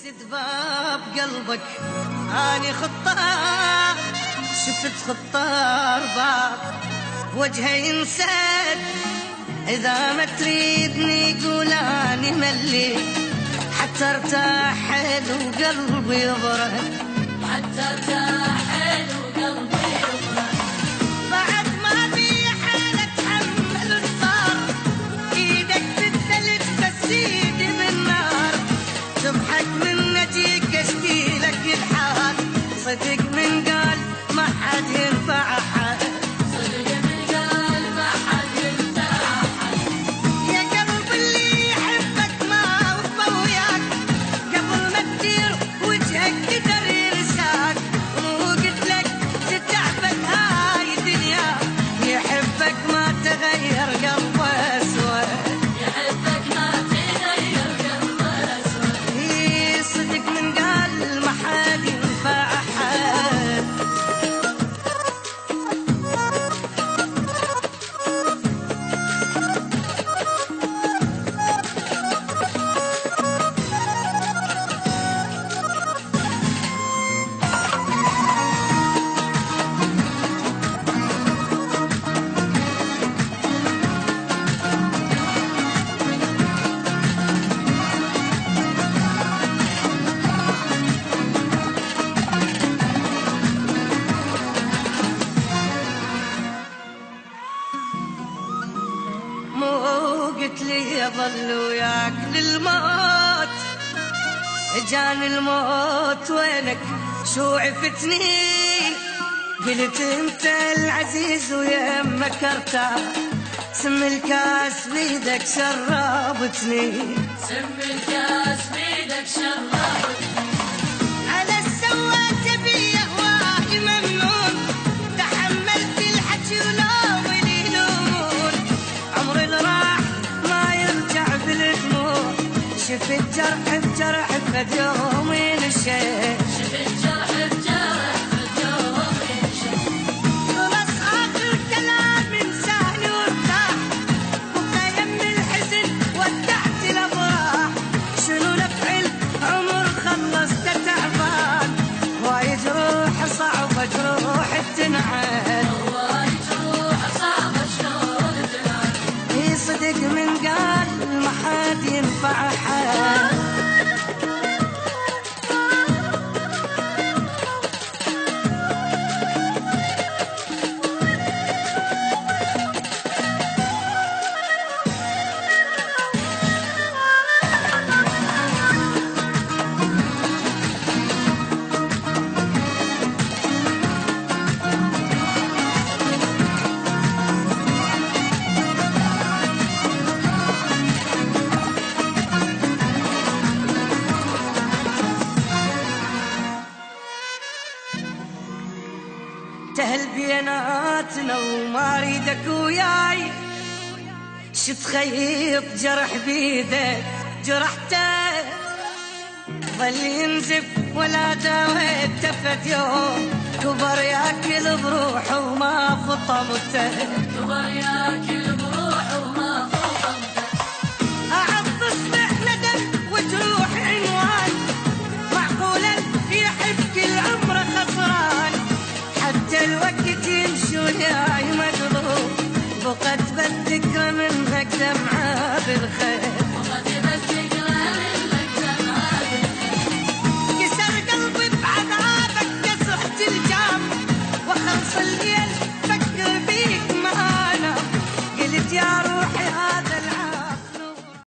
سد باب قلبك اني خطار، شفت خطار باب وجهه ينسد، اذا ما تريدني قول اني ملي حتى ارتاح حيل وقلبي يبرد، حتى ارتاح حيل وقلبي يبرد. بعد ما في حالة تحمل الصار، ايدك بالثلج بس ايدي بالنار، تضحك من نجيك اشكي لك الحال، صدق من قال ما حد ينفع حد، صدق من قال ما حد ينفع حد. يا قلب اللي يحبك ما وفى وياك، قبل ما تدير وجهك قدر يرساك، وقلت لك تتعبك هاي الدنيا، يحبك ما تغير قلبه اسود، يحبك ما تغير قلبه اسود. صدق من قال ما حد ينفع حد. مو قلت لي اظل وياك للموت، جاني الموت وينك شو عفتني، قلت انت العزيز ويمك ارتاح، سم الكاس بيدك شربتني، سم الكاس بيدك شربتني. على السوات بي هواي ممنون، تحملت الحكي ولو يلومون، عمر اللي راح ما يرجع بالدموع، شفت جرح بجرح فد يوم ينشف، شفت جرح بجرح باليوم ينشف. خلص اخر كلام انساني وارتاح، بكى يم الحزن ودعت الافراح، شنو نفعل عمر خلصت تعبان، وايد جروح صعبه جروح تنعاد، وايد جروح صعبة شلون تنعاد. صدق من قال ما حد ينفع حد. تهل بيناتنا وما اريدك وياي، شت خيط جرح بيدك جرحته، ظل ينزف ولا داويته فد يوم، كبر ياكل بروحه وما فطمته، كبر ياكل بروح وما فطمته. أعض تصبح ندم وتروح عنوان، معقولا يحب كل عمره خسران، حتى الوقت يمشي وياي مقلوب، بقت بالذكرى منك دمعة بالخير، وقد بتقرا منك دمعة بالخير. كسر قلبي بعذابك كسحت الجام، وخلص الليل